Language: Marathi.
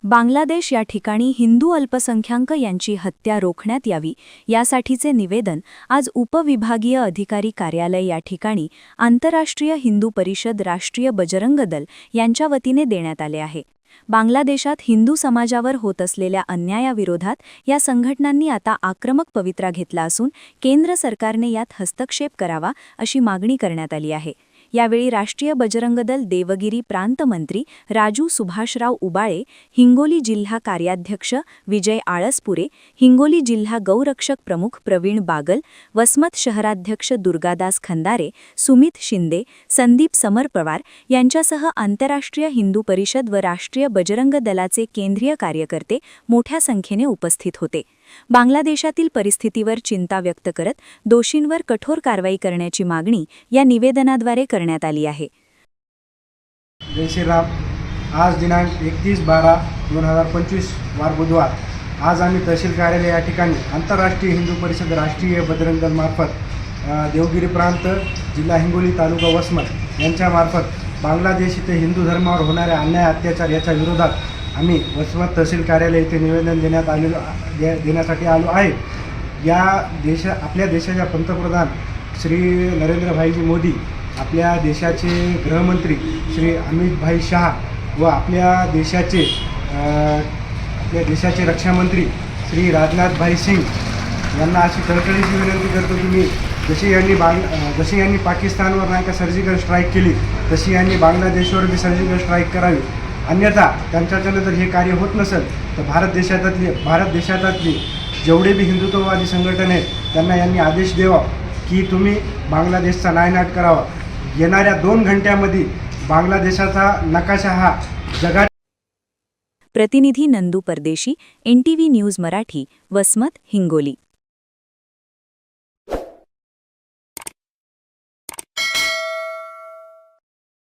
बांगलादेश या ठिकाणी हिंदू अल्पसंख्याक यांची हत्या रोखण्यात यावी यासाठीचे निवेदन आज उपविभागीय अधिकारी कार्यालय या ठिकाणी आंतरराष्ट्रीय हिंदू परिषद राष्ट्रीय बजरंग दल यांच्या वतीने देण्यात आले आहे। बांगलादेशात हिंदू समाजावर होत असलेल्या अन्यायाविरोधात या संघटनांनी आता आक्रमक पवित्रा घेतला असून केंद्र सरकारने यात हस्तक्षेप करावा अशी मागणी करण्यात आली आहे। यावेळी राष्ट्रीय बजरंग दल देवगिरी प्रांत मंत्री राजू सुभाषराव उबाळे, हिंगोली जिल्हा कार्याध्यक्ष विजय आळसपुरे, हिंगोली जिल्हा गौरक्षक प्रमुख प्रवीण बागल, वसमत शहराध्यक्ष दुर्गादास खंदारे, सुमित शिंदे, संदीप समर पवार यांच्यासह आंतरराष्ट्रीय हिंदू परिषद व राष्ट्रीय बजरंग दलाचे केंद्रीय कार्यकर्ते मोठ्या संख्येने उपस्थित होते। बांगलादेशातील परिस्थितीवर चिंता व्यक्त करत दोषींवर कठोर कारवाई करण्याची मागणी या निवेदनाद्वारे करण्यात आली आहे। जय श्रीराम। आज दिनांक 31/12/2025 वार बुधवार आज आम्ही तहसील कार्यालय या ठिकाणी आंतरराष्ट्रीय हिंदू परिषद राष्ट्रीय बजरंग दल मार्फत देवगिरी प्रांत जिल्हा हिंगोली तालुका वसमत यांच्या मार्फत बांगलादेश येथे हिंदू धर्मावर होणाऱ्या अन्याय अत्याचार याच्या विरोधात आम्ही वसमत तहसील कार्यालय येथे निवेदन देण्यासाठी आलो आहे। आपल्या देशाच्या पंतप्रधान श्री नरेंद्र भाईजी मोदी, आपल्या देशाचे गृहमंत्री श्री अमित भाई शाह व आपल्या देशाचे रक्षामंत्री श्री राजनाथ भाई सिंग यांना अशी कळकळीची विनंती करतो की मी जशी यांनी पाकिस्तानवर नाही का सर्जिकल स्ट्राईक केली तशी यांनी बांगलादेशवर बी सर्जिकल स्ट्राईक करावी। अन्यथा त्यांच्याकडे जर हे कार्य होत नसेल तर भारत देशातातली जेवढे बी हिंदुत्ववादी संघटना आहेत त्यांना यांनी आदेश द्यावा की तुम्ही बांगलादेशचा नायनाट करावा। येणाऱ्या 2 घंट्यामध्ये बांगलादेशाचा नकाशा हा जगात। प्रतिनिधी नंदू परदेशी, NTV न्यूज मराठी, वसमत, हिंगोली।